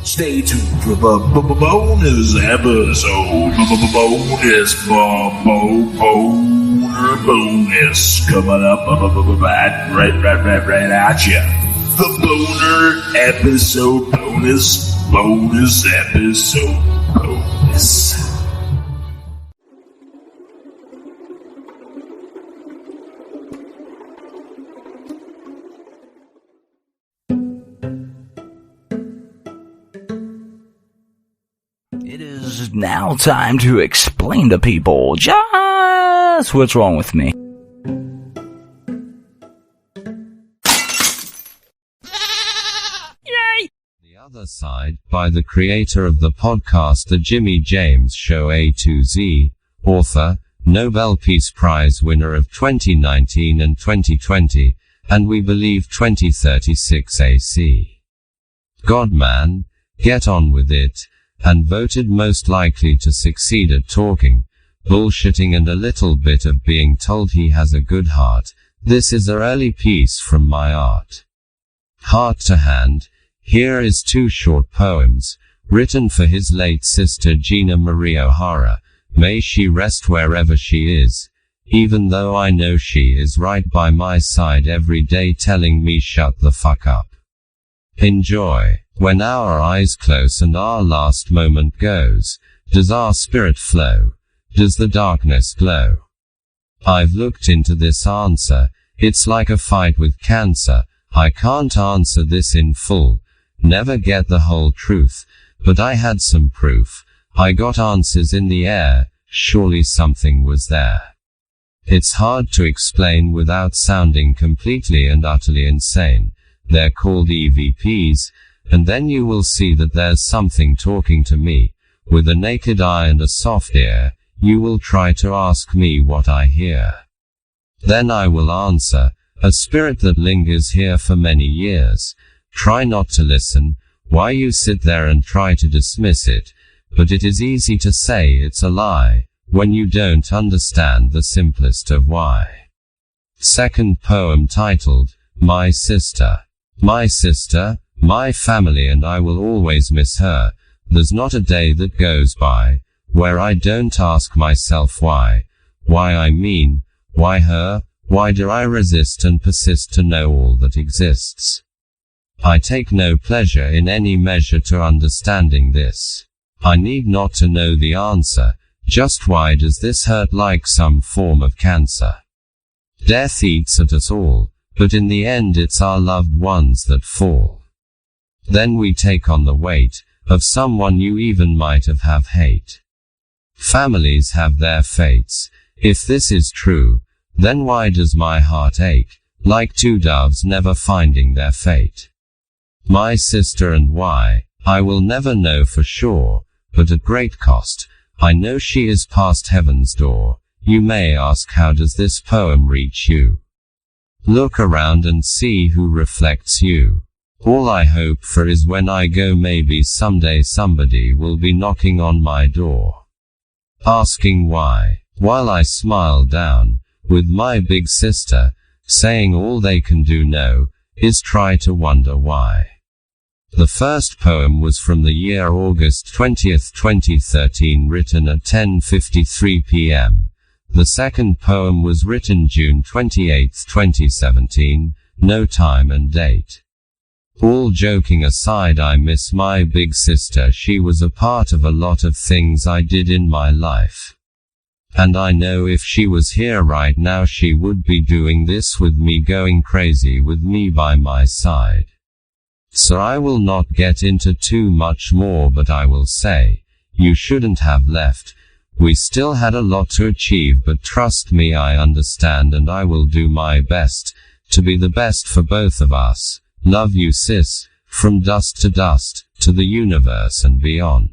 Stay tuned for the bonus episode. Bonus coming up right at you. The boner episode bonus episode bonus. It is now time to explain to people just what's wrong with me. Yay! The Other Side, by the creator of the podcast The Jimmy James Show A to Z, author, Nobel Peace Prize winner of 2019 and 2020, and we believe 2036 AC. God man, get on with it. And voted most likely to succeed at talking, bullshitting and a little bit of being told he has a good heart. This is a early piece from my art. Heart to hand, here is 2 short poems, written for his late sister Gina Marie O'Hara. May she rest wherever she is, even though I know she is right by my side every day telling me shut the fuck up. Enjoy. When our eyes close and our last moment goes, does our spirit flow? Does the darkness glow? I've looked into this answer, it's like a fight with cancer. I can't answer this in full, never get the whole truth, but I had some proof. I got answers in the air, surely something was there. It's hard to explain without sounding completely and utterly insane. They're called EVPs. And then you will see that there's something talking to me, with a naked eye and a soft ear. You will try to ask me what I hear. Then I will answer, a spirit that lingers here for many years. Try not to listen, why you sit there and try to dismiss it, but it is easy to say it's a lie, when you don't understand the simplest of why. Second poem titled, My Sister. My sister, my family and I will always miss her. There's not a day that goes by, where I don't ask myself why. Why I mean, why her? Why do I resist and persist to know all that exists? I take no pleasure in any measure to understanding this. I need not to know the answer, just why does this hurt like some form of cancer? Death eats at us all, but in the end it's our loved ones that fall. Then we take on the weight of someone you even might have hate. Families have their fates. If this is true, then why does my heart ache, like 2 doves never finding their fate? My sister and why, I will never know for sure, but at great cost, I know she is past heaven's door. You may ask, how does this poem reach you? Look around and see who reflects you. All I hope for is when I go maybe someday somebody will be knocking on my door, asking why, while I smile down, with my big sister, saying all they can do now, is try to wonder why. The first poem was from the year August 20th, 2013, written at 10:53 p.m. The second poem was written June 28th, 2017, no time and date. All joking aside, I miss my big sister. She was a part of a lot of things I did in my life. And I know if she was here right now she would be doing this with me, going crazy with me by my side. So I will not get into too much more, but I will say, you shouldn't have left. We still had a lot to achieve, but trust me, I understand and I will do my best to be the best for both of us. Love you sis, from dust to dust, to the universe and beyond.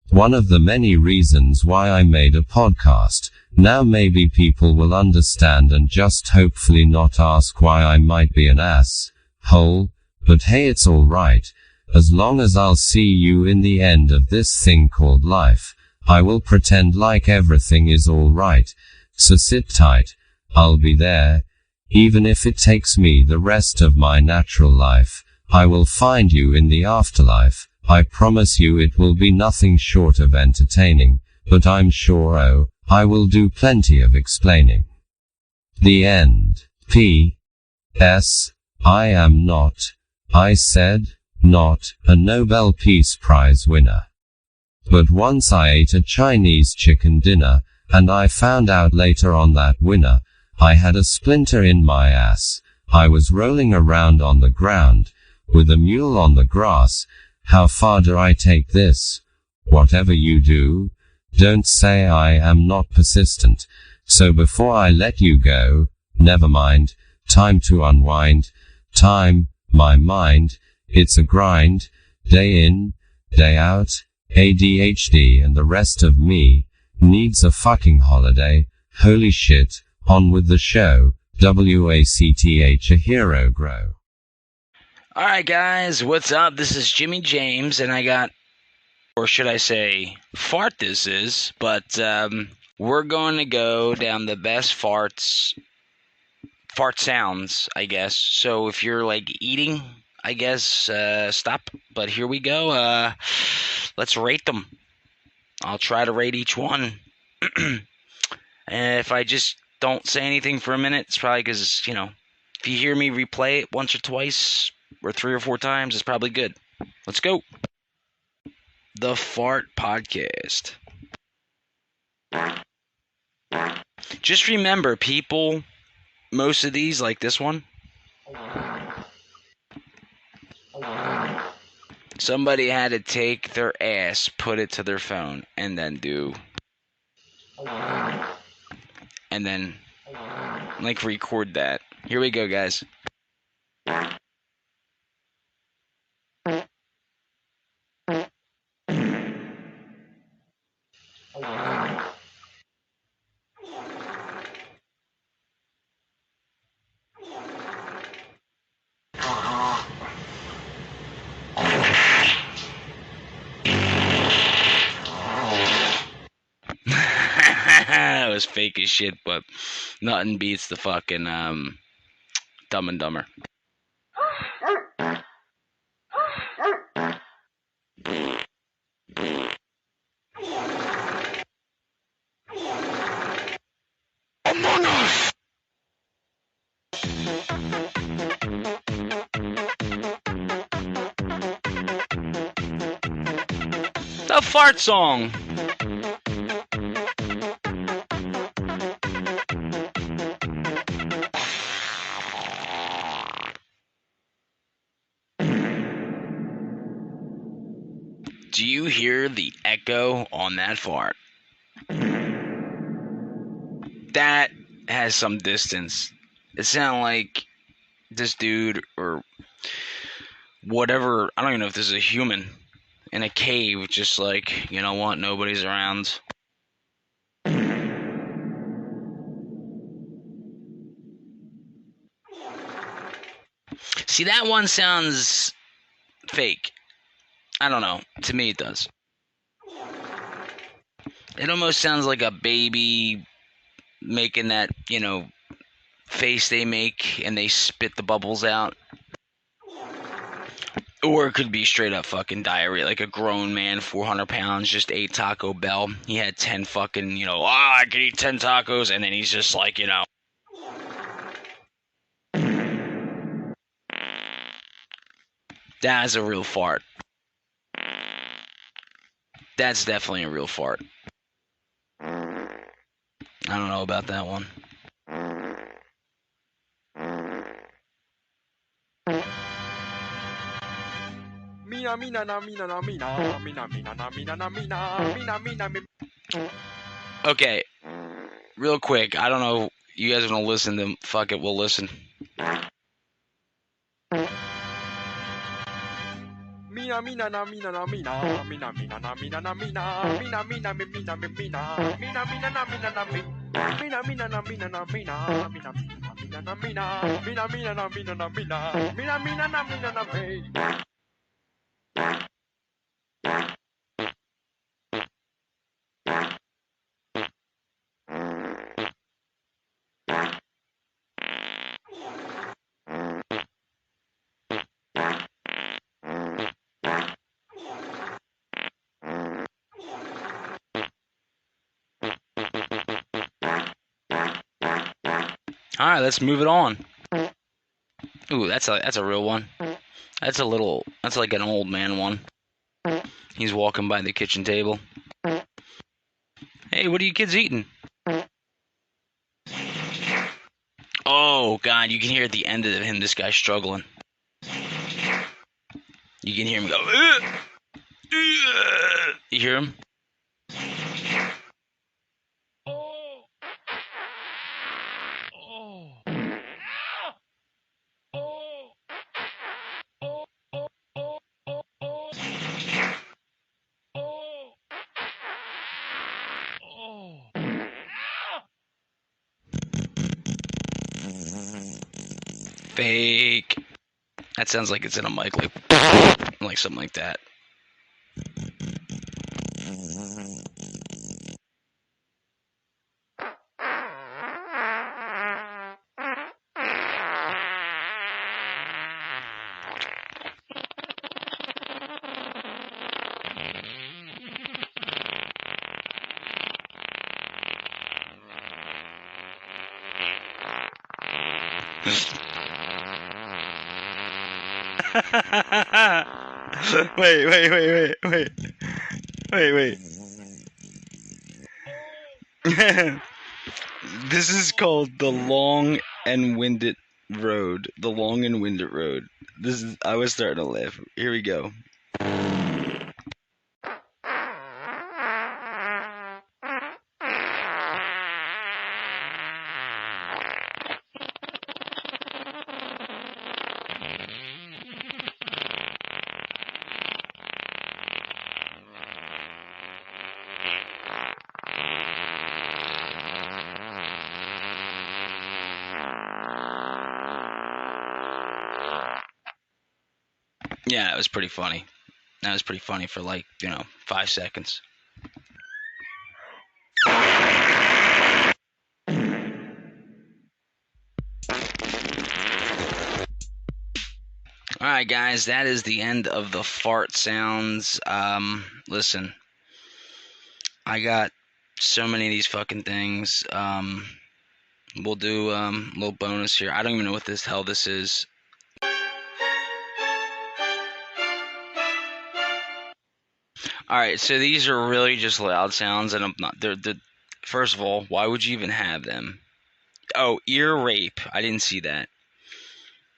One of the many reasons why I made a podcast. Now maybe people will understand and just hopefully not ask why I might be an asshole, but hey, it's alright. As long as I'll see you in the end of this thing called life, I will pretend like everything is alright. So sit tight, I'll be there. Even if it takes me the rest of my natural life, I will find you in the afterlife. I promise you it will be nothing short of entertaining, but I'm sure I will do plenty of explaining. The end. P.S. I am not, I said, not, a Nobel Peace Prize winner. But once I ate a Chinese chicken dinner, and I found out later on that winner, I had a splinter in my ass. I was rolling around on the ground, with a mule on the grass. How far do I take this? Whatever you do, don't say I am not persistent. So before I let you go, never mind, time to unwind. Time, my mind, it's a grind, day in, day out. ADHD and the rest of me needs a fucking holiday. Holy shit, on with the show. WACTH, a hero grow. Alright guys, what's up? This is Jimmy James, and I got, or should I say, fart this is, but we're going to go down the best fart sounds, I guess. So if you're like eating, I guess, stop. But here we go. Let's rate them. I'll try to rate each one. And if I just don't say anything for a minute, it's probably because, if you hear me replay it once or twice, or 3 or 4 times, it's probably good. Let's go. The Fart Podcast. Just remember, people, most of these, like this one, somebody had to take their ass, put it to their phone, and then record that. Here we go, guys. That was fake as shit, but nothing beats the fucking Dumb and Dumber. Among Us! The fart song. Do you hear the echo on that fart? That has some distance. It sounded like this dude or whatever, I don't even know if this is a human, in a cave, just like, you know what, nobody's around. See, that one sounds fake. I don't know. To me, it does. It almost sounds like a baby making that, face they make and they spit the bubbles out. Or it could be straight up fucking diarrhea. Like a grown man, 400 pounds, just ate Taco Bell. He had 10 fucking, I could eat 10 tacos. And then he's just like, That's a real fart. That's definitely a real fart. I don't know about that one. Okay, real quick. I don't know. You guys want to listen? Then fuck it, we'll listen. All right, let's move it on. Ooh, that's a real one. That's like an old man one. He's walking by the kitchen table. Hey, what are you kids eating? Oh, God, you can hear at the end of him, this guy's struggling. You can hear him go, ugh, ugh. You hear him? Fake. That sounds like it's in a mic, like something like that. Wait. This is called the Long and Winded Road. The Long and Winded Road. I was starting to laugh. Here we go. Yeah, it was pretty funny. That was pretty funny for 5 seconds. Alright guys, that is the end of the fart sounds. Listen. I got so many of these fucking things. We'll do a little bonus here. I don't even know what this hell this is. Alright, so these are really just loud sounds, and they're first of all, why would you even have them? Oh, ear rape. I didn't see that.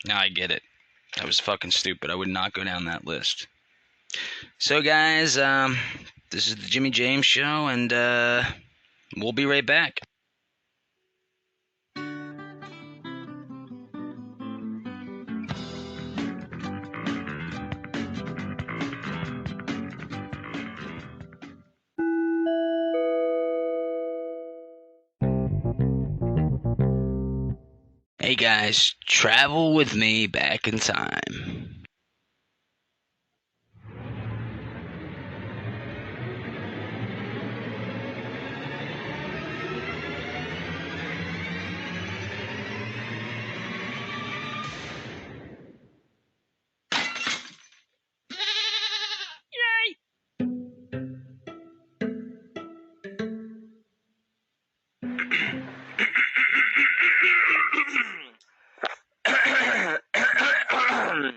Now I get it. That was fucking stupid. I would not go down that list. So guys, this is the Jimmy James Show, and we'll be right back. Hey guys, travel with me back in time.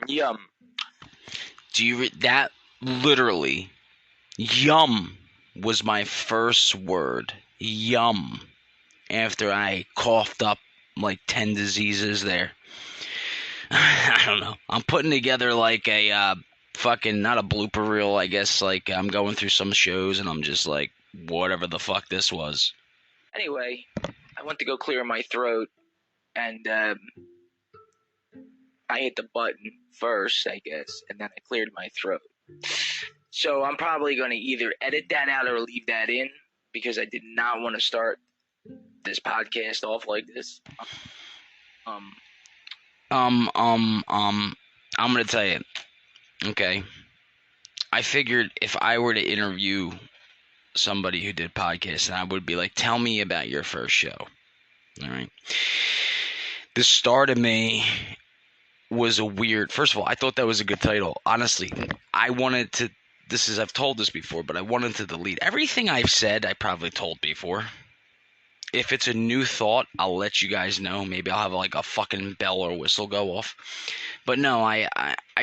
Yum. That literally, yum was my first word. Yum. After I coughed up like 10 diseases there. I don't know. I'm putting together like a fucking, not a blooper reel, I guess. Like, I'm going through some shows and I'm just like, whatever the fuck this was. Anyway, I went to go clear my throat and I hit the button first, I guess, and then I cleared my throat. So I'm probably going to either edit that out or leave that in because I did not want to start this podcast off like this. I'm going to tell you, okay, I figured if I were to interview somebody who did podcasts, I would be like, tell me about your first show. All right. The start of me was a weird, first of all, I thought that was a good title. Honestly, I wanted to, I've told this before, but I wanted to delete everything I've said. I probably told before. If it's a new thought, I'll let you guys know. Maybe I'll have like a fucking bell or whistle go off. But no, I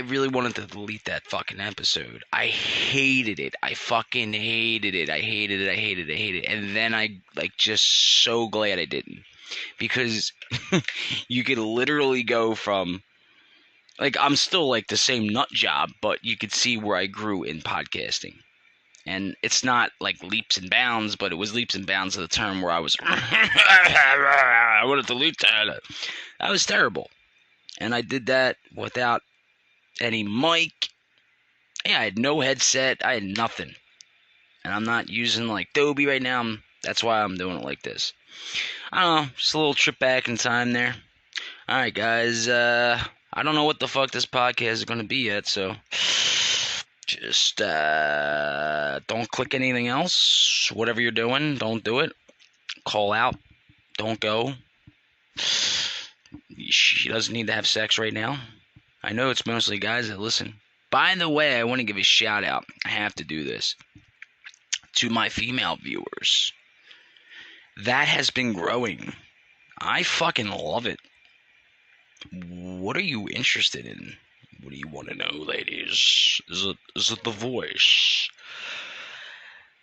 really wanted to delete that fucking episode. I hated it. I fucking hated it. I hated it. I hated it. I hated it. And then I like just so glad I didn't. Because you could literally go from like I'm still like the same nut job, but you could see where I grew in podcasting. And it's not like leaps and bounds, but it was leaps and bounds of the term where I was I wanted to delete that. That was terrible. And I did that without any mic. Yeah, I had no headset. I had nothing. And I'm not using like Adobe right now. That's why I'm doing it like this. I don't know. Just a little trip back in time there. Alright, guys. I don't know what the fuck this podcast is going to be yet, so just don't click anything else. Whatever you're doing, don't do it. Call out. Don't go. She doesn't need to have sex right now. I know it's mostly guys that listen. By the way, I want to give a shout out. I have to do this. To my female viewers. That has been growing. I fucking love it. What are you interested in? What do you want to know, ladies? Is it the voice?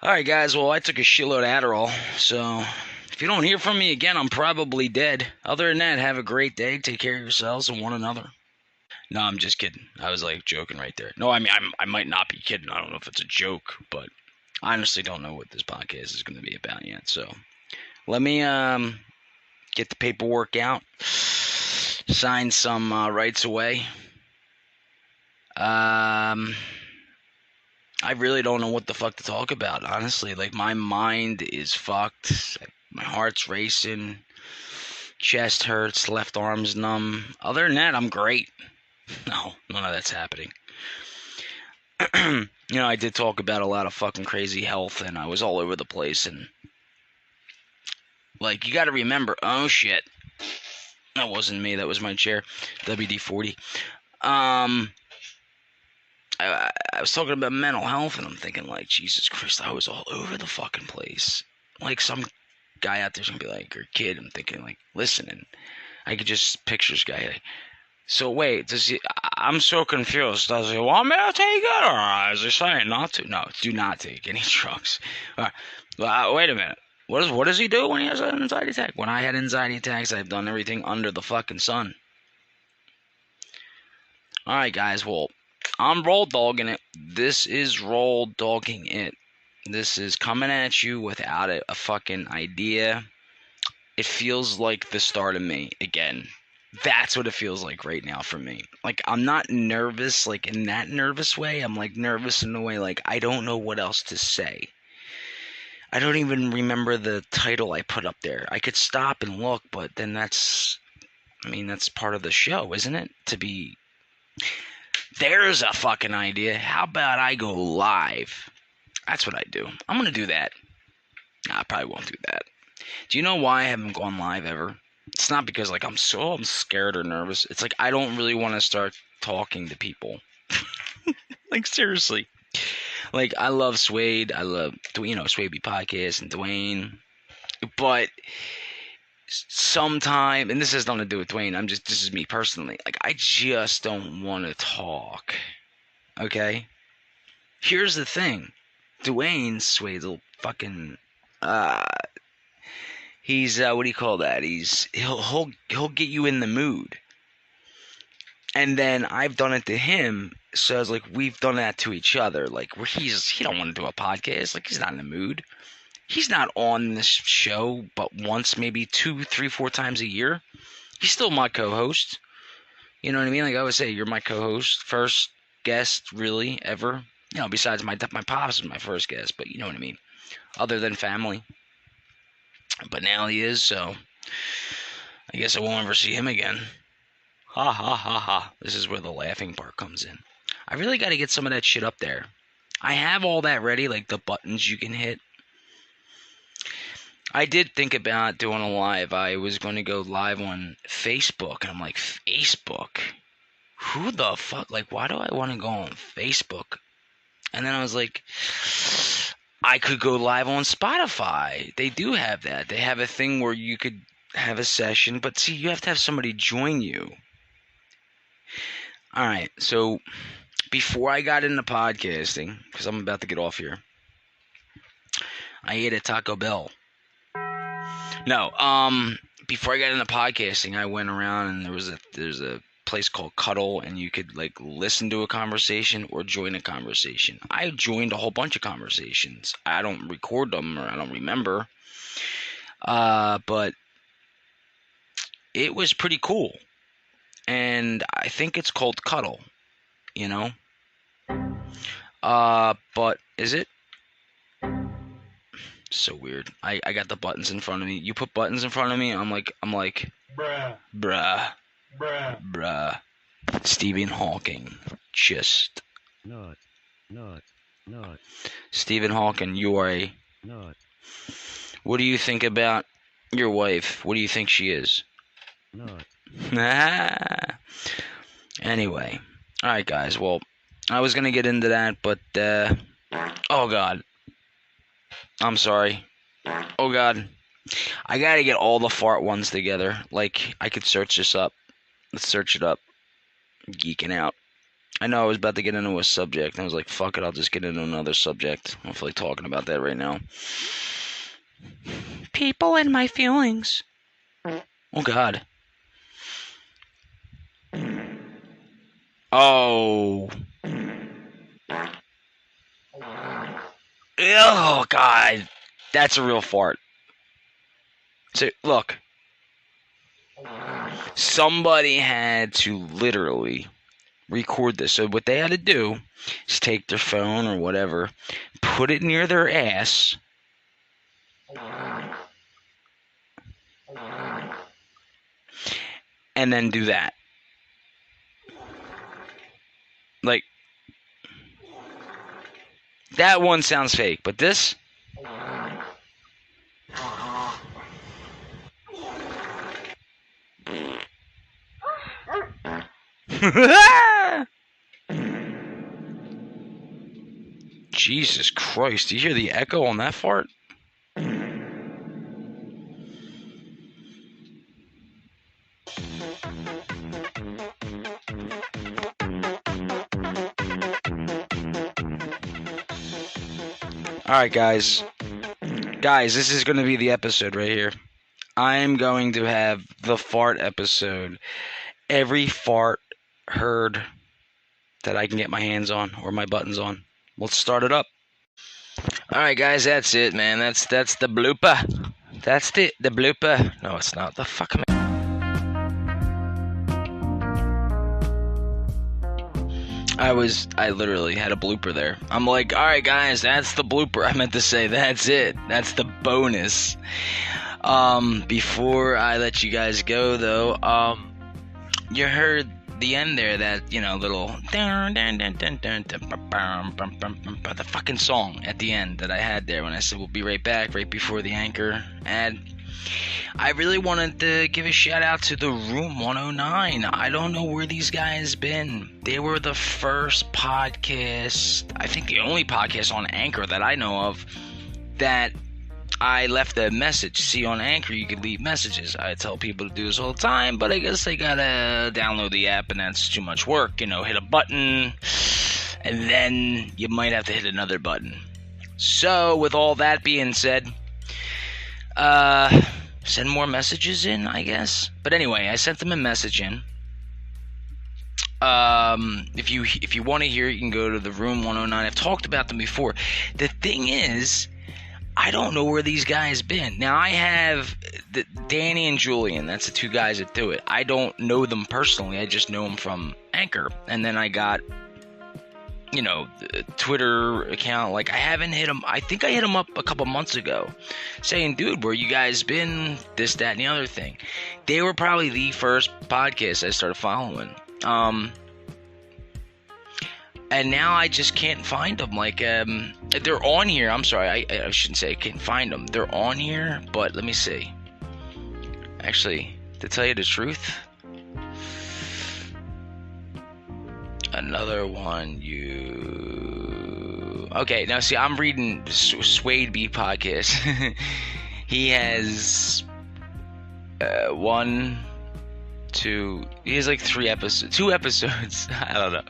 Alright, guys. Well, I took a shitload of Adderall. So, if you don't hear from me again, I'm probably dead. Other than that, have a great day. Take care of yourselves and one another. No, I'm just kidding. I was like joking right there. No, I mean, I might not be kidding. I don't know if it's a joke, but I honestly don't know what this podcast is going to be about yet. So, let me get the paperwork out. Sign some rights away. I really don't know what the fuck to talk about, honestly. Like, my mind is fucked. My heart's racing. Chest hurts. Left arm's numb. Other than that, I'm great. No, none of that's happening. You know, I did talk about a lot of fucking crazy health, and I was all over the place, and like, you gotta remember, oh shit. That wasn't me, that was my chair. WD-40. I was talking about mental health, and I'm thinking, like, Jesus Christ, I was all over the fucking place. Like, some guy out there's gonna be like, or kid, I'm thinking, like, listen, and I could just picture this guy, like, so wait, I'm so confused. Does he want me to take it, or is he saying not to? No, do not take any drugs. Wait a minute. What does he do when he has an anxiety attack? When I had anxiety attacks, I've done everything under the fucking sun. Alright, guys, well, I'm roll dogging it. This is roll dogging it. This is coming at you without a fucking idea. It feels like the start of me again. That's what it feels like right now for me. Like, I'm not nervous, like, in that nervous way. I'm, like, nervous in the way, like, I don't know what else to say. I don't even remember the title I put up there. I could stop and look, but then that's part of the show, isn't it? There's a fucking idea. How about I go live? That's what I do. I'm going to do that. Nah, I probably won't do that. Do you know why I haven't gone live ever? It's not because, like, I'm scared or nervous. It's like I don't really want to start talking to people. Like, seriously. Like, I love Suede. I love, Suede B Podcast and Dwayne. But sometime, and this has nothing to do with Dwayne, this is me personally. Like, I just don't want to talk. Okay? Here's the thing. Dwayne, Suede's little fucking, he's, what do you call that? He'll get you in the mood. And then I've done it to him, so it's like we've done that to each other. Like, where he don't want to do a podcast. Like, he's not in the mood. He's not on this show but once, maybe 2, 3, 4 times a year. He's still my co-host. You know what I mean? Like I always say, you're my co-host, first guest, really, ever. You know, besides my pops is my first guest, but you know what I mean. Other than family. But now he is, so I guess I won't ever see him again. Ha ha ha ha. This is where the laughing part comes in. I really got to get some of that shit up there. I have all that ready, like the buttons you can hit. I did think about doing a live. I was going to go live on Facebook, and I'm like, Facebook? Who the fuck? Like, why do I want to go on Facebook? And then I was like, I could go live on Spotify. They do have that. They have a thing where you could have a session, but see, you have to have somebody join you. All right, so before I got into podcasting, because I'm about to get off here, I ate at Taco Bell. No, before I got into podcasting, I went around and there's a place called Cuddle, and you could like listen to a conversation or join a conversation. I joined a whole bunch of conversations. I don't record them, or I don't remember, but it was pretty cool. And I think it's called Cuddle, you know. But is it? So weird. I got the buttons in front of me. You put buttons in front of me, I'm like bruh. Stephen Hawking. Just Not. Stephen Hawking, you are a Not. What do you think about your wife? What do you think she is? Not. Anyway. Alright guys, well, I was gonna get into that, but oh god. I'm sorry. Oh god. I gotta get all the fart ones together. Like, I could search this up. Let's search it up. I'm geeking out. I know I was about to get into a subject, and I was like, fuck it, I'll just get into another subject. I don't feel like talking about that right now. People and my feelings. Oh god. Oh. Oh god. That's a real fart. So, look. Somebody had to literally record this. So what they had to do is take their phone or whatever, put it near their ass, and then do that. Like, that one sounds fake, but this... Jesus Christ, do you hear the echo on that fart? Alright guys, this is going to be the episode right here. I'm going to have the fart episode. Every fart heard that I can get my hands on or my buttons on. Let's start it up. Alright guys, that's it, man. That's the blooper. That's the blooper. No, it's not. The fuck am I literally had a blooper there. I'm like, alright guys, that's the blooper. I meant to say that's it. That's the bonus. Before I let you guys go though, you heard the end there, that, you know, little the fucking song at the end that I had there when I said we'll be right back, right before the Anchor ad. I really wanted to give a shout out to the Room 109. I don't know where these guys been. They were the first podcast, I think the only podcast on Anchor that I know of, that I left a message. See, on Anchor you can leave messages. I tell people to do this all the time, but I guess they gotta download the app, and that's too much work. You know, hit a button, and then you might have to hit another button. So, with all that being said, send more messages in, I guess. But anyway, I sent them a message in. If you want to hear it, you can go to the Room 109. I've talked about them before. The thing is, I don't know where these guys been. Now, I have Danny and Julian. That's the two guys that do it. I don't know them personally. I just know them from Anchor. And then I got, you know, the Twitter account. Like, I haven't hit them. I think I hit them up a couple months ago saying, dude, where you guys been? This, that, and the other thing. They were probably the first podcast I started following. And now I just can't find them. Like, they're on here. I'm sorry, I shouldn't say I can't find them. They're on here, but let me see. Actually, to tell you the truth, another one Okay, now see, I'm reading Suede B podcast. He has he has like 3 episodes, 2 episodes. I don't know.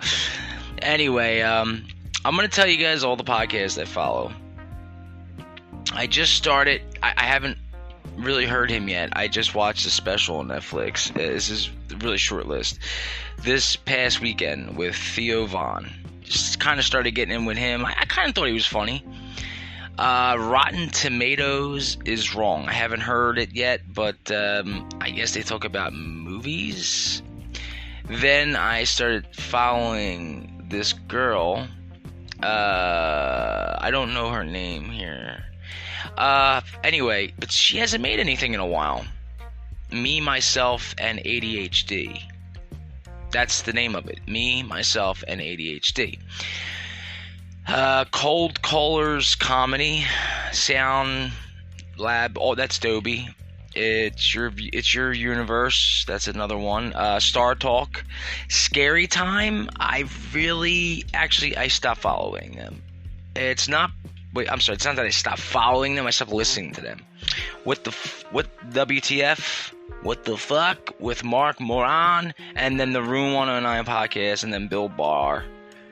Anyway, I'm gonna tell you guys all the podcasts I follow. I just started. I haven't really heard him yet. I just watched a special on Netflix. This is a really short list. This past weekend with Theo Von. Just kind of started getting in with him. I kind of thought he was funny. Rotten Tomatoes is wrong. I haven't heard it yet, but I guess they talk about movies. Then I started following this girl. I don't know her name here. Anyway, but she hasn't made anything in a while. Me, Myself, and ADHD. That's the name of it. Me, Myself, and ADHD. Cold Callers Comedy, Sound Lab. Oh, that's Dobie. It's your universe. That's another one. Star Talk, Scary Time. I stopped following them. It's not. Wait, I'm sorry. It's not that I stopped following them. I stopped listening to them. What WTF? What the fuck? With Mark Moran, and then the Room 109 podcast, and then Bill Barr,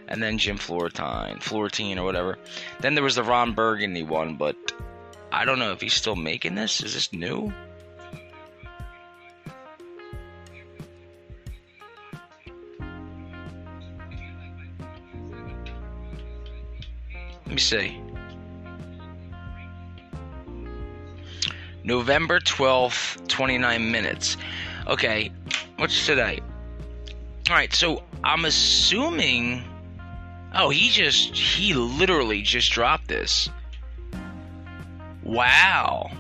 and then Jim Florentine or whatever. Then there was the Ron Burgundy one, but I don't know if he's still making this. Is this new? Let me see. November 12th, 29 minutes. Okay, what's today? Alright, so I'm assuming... Oh, he literally just dropped this. Wow.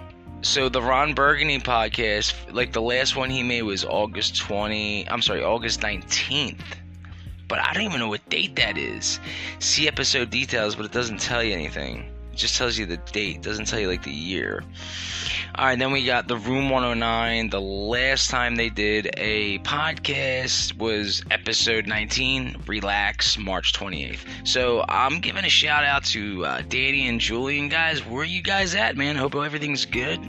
So the Ron Burgundy podcast, like the last one he made was August 19th. But I don't even know what date that is. See episode details, but it doesn't tell you anything. It just tells you the date. It doesn't tell you like the year. Alright, then we got the Room 109. The last time they did a podcast was episode 19, Relax, March 28th. So I'm giving a shout out to Danny and Julian, guys. Where are you guys at, man? Hope everything's good.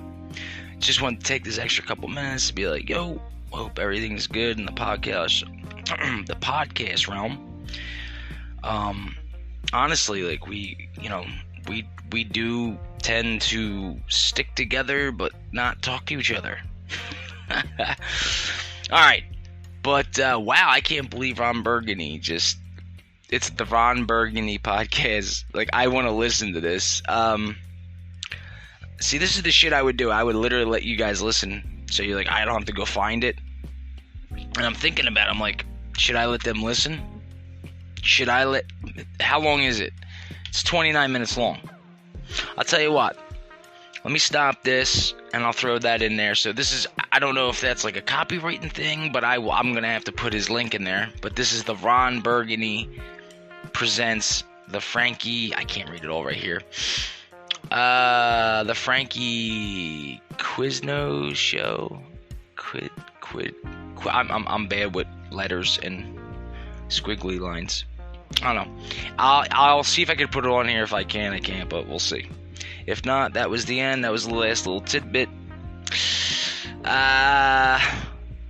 Just want to take this extra couple minutes to be like, yo, hope everything's good in the podcast realm. Honestly, like we do tend to stick together but not talk to each other. Alright, but wow, I can't believe Ron Burgundy it's the Ron Burgundy podcast. Like, I want to listen to this. See, this is the shit I would do. I would literally let you guys listen, so you're like, I don't have to go find it. And I'm thinking about it, I'm like, should I let them listen? How long is it? It's 29 minutes long. I'll tell you what. Let me stop this, and I'll throw that in there. So this is, I don't know if that's like a copywriting thing, but I'm going to have to put his link in there. But this is the Ron Burgundy presents the Frankie, I can't read it all right here. The Frankie Quizno show. I'm bad with letters and squiggly lines. I don't know. I'll see if I can put it on here. If I can, I can't, but we'll see. If not, that was the end. That was the last little tidbit.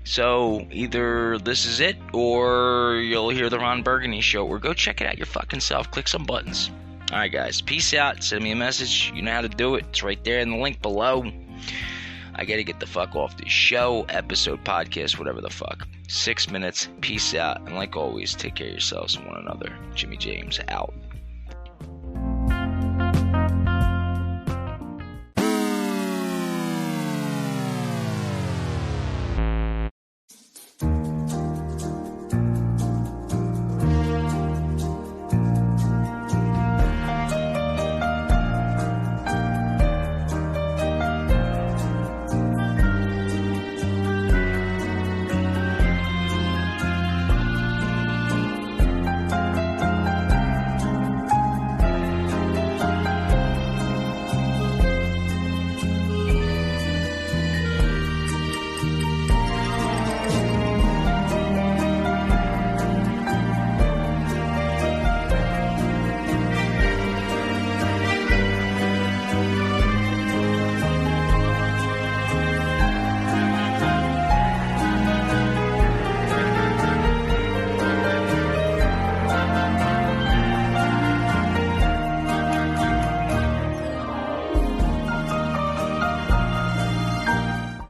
So either this is it, or you'll hear the Ron Burgundy show, or go check it out your fucking self. Click some buttons. Alright, guys. Peace out. Send me a message. You know how to do it. It's right there in the link below. I gotta get the fuck off this show, episode, podcast, whatever the fuck. 6 minutes. Peace out. And like always, take care of yourselves and one another. Jimmy James out.